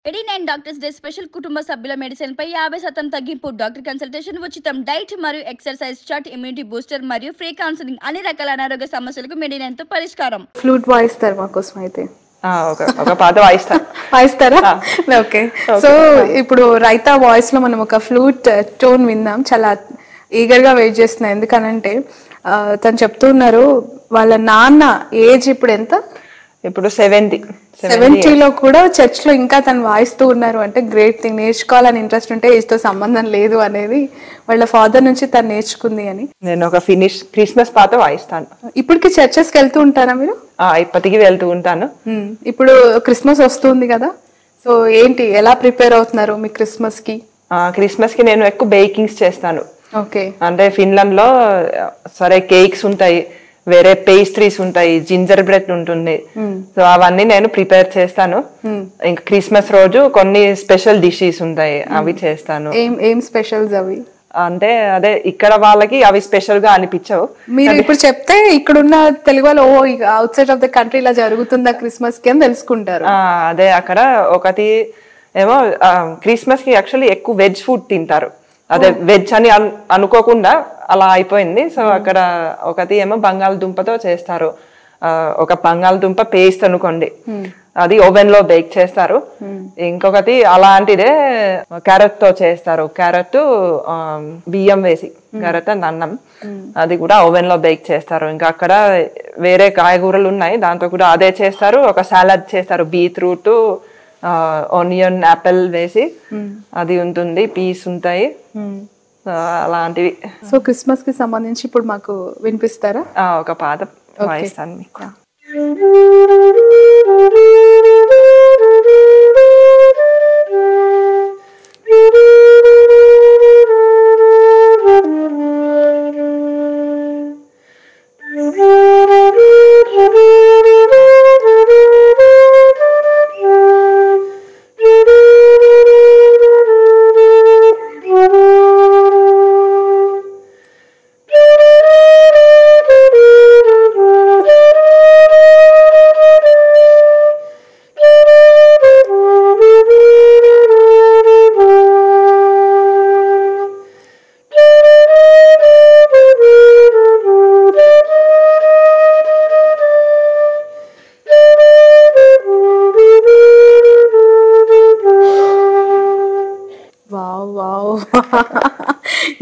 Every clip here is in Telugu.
89 డాక్టర్స్ డే స్పెషల్ కుటుంబ సభ్యుల మెడిసిన్ పై 50% తగ్గింపు. డాక్టర్ కన్సల్టేషన్ ఉచితం. డైట్ మరియు ఎక్సర్సైజ్ చార్ట్, ఇమ్యూనిటీ బూస్టర్ మరియు ఫ్రీ కౌన్సిలింగ్. అన్ని రకాల అనారోగ్య సమస్యలకు మెడినైన్ తో పరిష్కారం. ఫ్లూట్ వాయిస్తారు మా కోసం అయితే. ఒక పాట వాయిస్తారా? ఓకే. సో ఇప్పుడు రైతా వాయిస్ లో మనం ఒక ఫ్లూట్ టోన్ విందాం. చాలా ఈగర్ గా వెయిట్ చేస్తున్నా. ఎందుకనంటే తను చెప్తున్నారు వాళ్ళ నాన్న ఏజ్ ఇప్పుడు ఎంత? ఇప్పుడు 70లో కూడా చర్చ్ లో ఇంకా తను వాయిస్తూ ఉన్నారు అంటే గ్రేట్ థింగ్. నేర్చుకోవాలని ఇంట్రెస్ట్ ఉంటే ఏజ్ తో సంబంధం లేదు అనేది వాళ్ళ ఫాదర్ నుంచి తను నేర్చుకుంది అని. నేను ఒక క్రిస్మస్ పాట వాయిస్తాను. ఇప్పటికి చర్చెస్ కి వెళ్తూ ఉంటారా మీరు? ఇప్పటికి వెళ్తూ ఉంటాను. ఇప్పుడు క్రిస్మస్ వస్తుంది కదా, సో ఏంటి, ఎలా ప్రిపేర్ అవుతున్నారు మీ క్రిస్మస్ కి? క్రిస్మస్ కి నేను ఎక్కువ బేకింగ్స్ చేస్తాను. ఓకే. అంటే ఫిన్లాండ్ లో సరే కేక్స్ ఉంటాయి, వేరే పేస్ట్రీస్ ఉంటాయి, జింజర్ బ్రెడ్ ఉంటుంది. సో అవన్నీ నేను ప్రిపేర్ చేస్తాను. ఇంకా క్రిస్మస్ రోజు కొన్ని స్పెషల్ డిషెస్ ఉంటాయి, అవి చేస్తాను. ఏం స్పెషల్స్ అవి? అంటే అదే ఇక్కడ వాళ్ళకి అవి స్పెషల్ గా అనిపించవు. మీరు ఇప్పుడు చెప్తే ఇక్కడున్న తెలుగు వాళ్ళు ఓ outside of the country ఇలా జరుగుతుందా క్రిస్మస్ కి అని తెలుసుకుంటారు. అదే అక్కడ ఒకటి ఏమో క్రిస్మస్ కి యాక్చువల్లీ ఎక్కువ వెజ్ ఫుడ్ తింటారు. అదే వెజ్ అని అనుకోకుండా అలా అయిపోయింది. సో అక్కడ ఒకటి ఏమో బంగాళదుంపతో చేస్తారు. ఒక బంగాళదుంప పేస్ట్ అనుకోండి, అది ఓవెన్ లో బేక్ చేస్తారు. ఇంకొకటి అలాంటిదే క్యారెట్ తో చేస్తారు. క్యారెట్ బియ్యం వేసి క్యారెట్ అండ్ అన్నం, అది కూడా ఓవెన్ లో బేక్ చేస్తారు. ఇంకా అక్కడ వేరే కాయగూరలు ఉన్నాయి, దాంతో కూడా అదే చేస్తారు. ఒక సాలడ్ చేస్తారు, బీట్రూట్, ఆనియన్, యాపిల్ వేసి అది ఉంటుంది, పీస్ ఉంటాయి, అలాంటివి. సో క్రిస్మస్ కి సంబంధించి ఇప్పుడు మాకు వినిపిస్తారా? ఒక పాట వాయిస్తాను మీకు.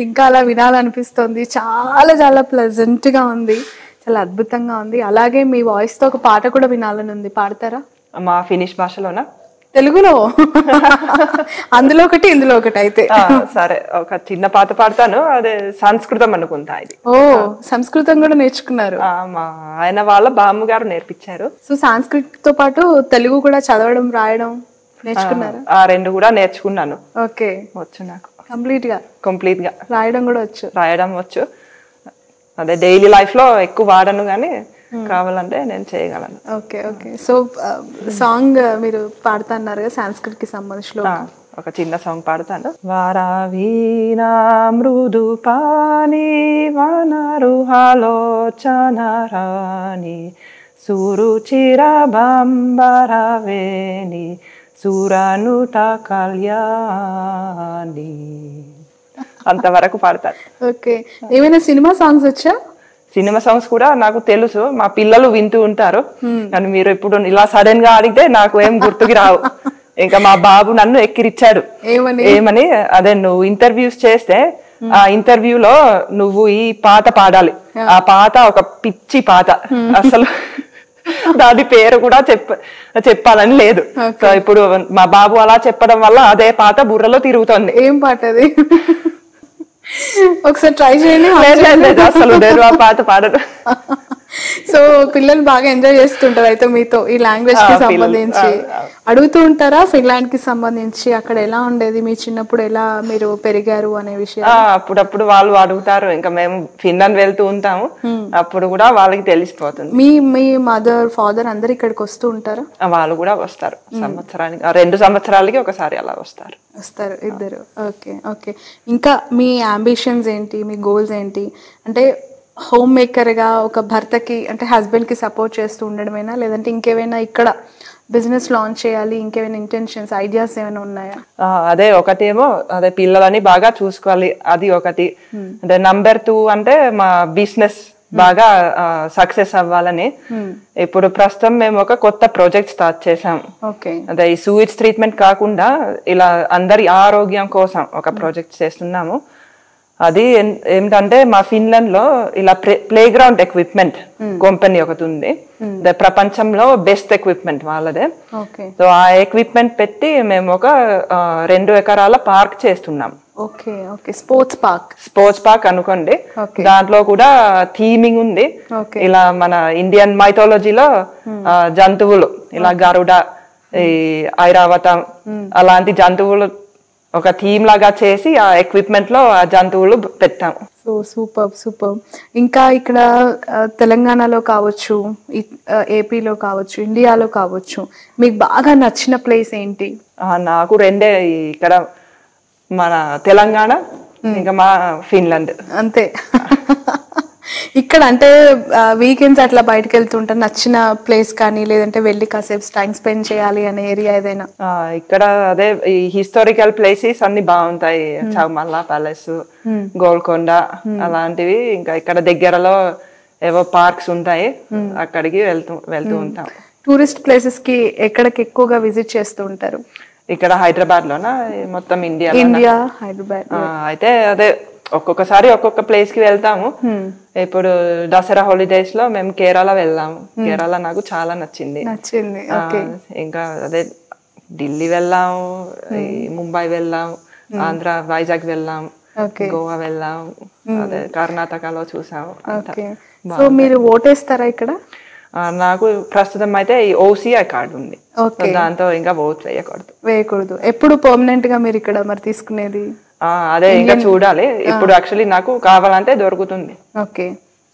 ఇంకా అలా వినాలనిపిస్తుంది. చాలా చాలా ప్లెజెంట్ గా ఉంది, చాలా అద్భుతంగా ఉంది. అలాగే మీ వాయిస్ తో ఒక పాట కూడా వినాలని ఉంది, పాడతారా? మా ఫినిష్ భాషలోనా? తెలుగులో అందులో ఒకటి ఇందులో ఒకటి అయితే. సరే, ఒక చిన్న పాట పాడతాను. అదే సంస్కృతం అనుకుంటా ఇది. ఓ, సంస్కృతం కూడా నేర్చుకున్నారు? మా ఆయన వాళ్ళ బామ్మగారు నేర్పించారు. సో సంస్కృత్ తో పాటు తెలుగు కూడా చదవడం రాయడం నేర్చుకున్నారు? రెండు కూడా నేర్చుకున్నాను. ఓకే, వచ్చు నాకు కంప్లీట్ గా. రాయడం కూడా వచ్చు? రాయడం వచ్చు. అదే డైలీ లైఫ్ లో ఎక్కువ వాడను కానీ కావాలంటే నేను చేయగలను. Okay okay. సో సాంగ్ మీరు పాడుతున్నారు కదా సంస్కృత్ కి సంబంధించిన, ఒక చిన్న సాంగ్ పాడతాను. వారావీనా మృదు పాని వనరుహాలోచనరాని సురుచిర బంబరవేణి సురనుట కళ్యాణి, అంతవరకు పాడతాను. ఓకే. ఏమైనా సినిమా సాంగ్స్ వచ్చా? సినిమా సాంగ్స్ కూడా నాకు తెలుసు, మా పిల్లలు వింటూ ఉంటారు. కానీ మీరు ఇప్పుడు ఇలా సడన్ గా అడిగితే నాకు ఏం గుర్తుకి రావు. ఇంకా మా బాబు నన్ను ఎక్కిరిచ్చాడు. ఏమని? అదే నువ్వు ఇంటర్వ్యూస్ చేస్తే ఆ ఇంటర్వ్యూలో నువ్వు ఈ పాట పాడాలి. ఆ పాట ఒక పిచ్చి పాట, అసలు దాని పేరు కూడా చెప్పాలని లేదు. సో ఇప్పుడు మా బాబు అలా చెప్పడం వల్ల అదే పాట బుర్రలో తిరుగుతుంది. ఏం పాట అది? ఒకసారి ట్రై చేయండి. అసలు నేను ఆ పాట పాడను. సో పిల్లలు బాగా ఎంజాయ్ చేస్తుంటారు అయితే మీతో ఈ లాంగ్వేజ్ కి సంబంధించి. అడుగుతూ ఉంటారా ఫిన్లాండ్ కి సంబంధించి అక్కడ ఎలా ఉండేది, మీ చిన్నప్పుడు ఎలా మీరు పెరిగారు అనే విషయం? అప్పుడప్పుడు వాళ్ళు అడుగుతారు. ఇంకా మేము ఫిన్లాండ్ వెళ్తూ ఉంటాము, అప్పుడు కూడా వాళ్ళకి తెలిసిపోతుంది. మీ మదర్ ఫాదర్ అందరు ఇక్కడికి వస్తూ ఉంటారా? వాళ్ళు కూడా వస్తారు, సంవత్సరానికి 2 సంవత్సరాలకి ఒకసారి అలా వస్తారు ఇద్దరు. Okay okay. ఇంకా మీ అంబిషన్స్ ఏంటి, మీ గోల్స్ ఏంటి? అంటే హోమ్ మేకర్ గా ఒక భర్తకి అంటే హస్బెండ్ కి సపోర్ట్ చేస్తూ ఉండడమేనా, లేదంటే ఇంకేమైనా ఇక్కడ బిజినెస్ లాంచ్ చేయాలి, ఇంకేమైనా ఇంటెన్షన్స్, ఐడియాస్ ఏమైనా ఉన్నాయా? అదే ఒకటేమో అదే పిల్లలని బాగా చూసుకోవాలి, అది ఒకటి. అంటే నంబర్ 2 అంటే మా బిజినెస్ బాగా సక్సెస్ అవ్వాలని. ఇప్పుడు ప్రస్తుతం మేము ఒక కొత్త ప్రాజెక్ట్ స్టార్ట్ చేసాం. అదే ఈ సూయిట్స్ ట్రీట్మెంట్ కాకుండా ఇలా అందరి ఆరోగ్యం కోసం ఒక ప్రాజెక్ట్ చేస్తున్నాము. అది ఏమిటంటే మా ఫిన్లాండ్ లో ఇలా ప్లే గ్రౌండ్ ఎక్విప్మెంట్ కంపెనీ ఒకటి ఉంది, ప్రపంచంలో బెస్ట్ ఎక్విప్మెంట్ వాళ్ళదే. సో ఆ ఎక్విప్మెంట్ పెట్టి మేము ఒక 2 ఎకరాల పార్క్ చేస్తున్నాం. స్పోర్ట్స్ పార్క్ అనుకోండి. దాంట్లో కూడా థీమింగ్ ఉంది. ఇలా మన ఇండియన్ మైథాలజీలో జంతువులు ఇలా గరుడ, ఈ ఐరావతం అలాంటి జంతువులు ఒక థీమ్ లాగా చేసి ఆ ఎక్విప్మెంట్ లో ఆ జంతువులు పెట్టాం. So super. ఇంకా ఇక్కడ తెలంగాణలో కావచ్చు, ఏపీలో కావచ్చు, ఇండియాలో కావచ్చు, మీకు బాగా నచ్చిన ప్లేస్ ఏంటి? నాకు 2 ఇక్కడ మన తెలంగాణ ఇంకా మా ఫిన్లాండ్ అంతే. ఇక్కడ అంటే వీకెండ్స్ అట్లా బయటకు వెళ్తుంటారు, నచ్చిన ప్లేస్ కానీ లేదంటే వెళ్ళి కాసేపు టైం స్పెండ్ చేయాలి అనే ఏరియా ఏదైనా? ఇక్కడ అదే ఈ హిస్టారికల్ ప్లేసెస్ అన్ని బాగుంటాయి, చౌమల్లా ప్యాలెస్, గోల్కొండ అలాంటివి. ఇంకా ఇక్కడ దగ్గరలో ఏవో పార్క్స్ ఉంటాయి, అక్కడికి వెళ్తూ ఉంటాం. టూరిస్ట్ ప్లేసెస్ కి ఎక్కడికి ఎక్కువగా విజిట్ చేస్తూ ఉంటారు? ఇక్కడ హైదరాబాద్ లోనా మొత్తం ఇండియా? హైదరాబాద్ అయితే అదే ఒక్కొక్కసారి ఒక్కొక్క ప్లేస్ కి వెళ్తాము. ఇప్పుడు దసరా హాలిడేస్ లో మేము కేరళ వెళ్ళాము. కేరళ నాకు చాలా నచ్చింది. ఇంకా అదే ఢిల్లీ వెళ్ళాము, ముంబై వెళ్ళాము, ఆంధ్ర వైజాగ్ వెళ్ళాము, గోవా వెళ్ళాము, అదే కర్ణాటకలో చూసాము. సో మీరు ఓటేస్తారా ఇక్కడ? నాకు ప్రస్తుతం అయితే ఈ OCI కార్డు ఉంది, దాంతో ఇంకా ఓట్ వేయకూడదు. ఎప్పుడు పర్మనెంట్ గా మీరు ఇక్కడ మరి తీసుకునేది? అదే ఇంకా చూడాలి. ఇప్పుడు యాక్చువల్లీ నాకు కావాలంటే దొరుకుతుంది.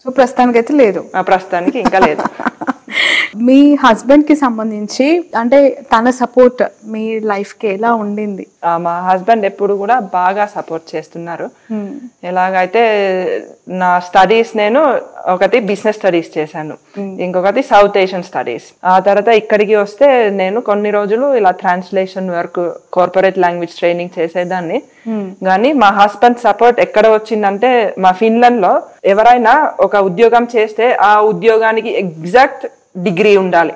సో ప్రస్తుతానికి అయితే లేదు? ప్రస్తుతానికి ఇంకా లేదు. మీ హస్బెండ్ కి సంబంధించి అంటే తన సపోర్ట్ మీ లైఫ్ కి ఎలా ఉండింది? మా హస్బెండ్ ఎప్పుడు కూడా బాగా సపోర్ట్ చేస్తున్నారు. ఎలాగైతే నా స్టడీస్ నేను ఒకటి బిజినెస్ స్టడీస్ చేశాను, ఇంకొకటి సౌత్ ఏషియన్ స్టడీస్. ఆ తర్వాత ఇక్కడికి వస్తే నేను కొన్ని రోజులు ఇలా translation work, corporate language training చేసేదాన్ని. కానీ మా హస్బెండ్ సపోర్ట్ ఎక్కడ వచ్చిందంటే, మా ఫిన్లాండ్ లో ఎవరైనా ఒక ఉద్యోగం చేస్తే ఆ ఉద్యోగానికి ఎగ్జాక్ట్ డిగ్రీ ఉండాలి,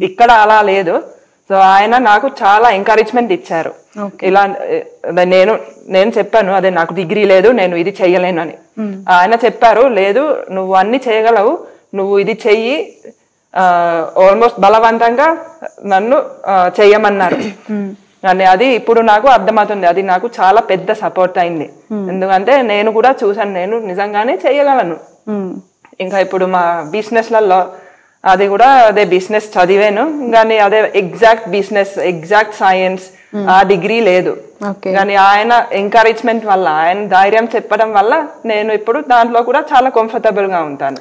ఇక్కడ అలా లేదు. సో ఆయన నాకు చాలా ఎంకరేజ్మెంట్ ఇచ్చారు. ఇలా నేను చెప్పాను అదే నాకు డిగ్రీ లేదు, నేను ఇది చెయ్యలేను అని. ఆయన చెప్పారు, లేదు నువ్వు అన్ని చేయగలవు, నువ్వు ఇది చెయ్యి, ఆల్మోస్ట్ బలవంతంగా నన్ను చెయ్యమన్నారు. కానీ అది ఇప్పుడు నాకు అర్థమవుతుంది, అది నాకు చాలా పెద్ద సపోర్ట్ అయింది. ఎందుకంటే నేను కూడా చూసాను, నేను నిజంగానే చెయ్యగలను. ఇంకా ఇప్పుడు మా బిజినెస్ లలో అది కూడా అదే బిజినెస్ చదివాను, కానీ అదే ఎగ్జాక్ట్ బిజినెస్, ఎగ్జాక్ట్ సైన్స్ ఆ డిగ్రీ లేదు. కానీ ఆయన ఎంకరేజ్మెంట్ వల్ల, ఆయన ధైర్యం చెప్పడం వల్ల నేను ఇప్పుడు దాంట్లో కూడా చాలా కంఫర్టబుల్ గా ఉంటాను.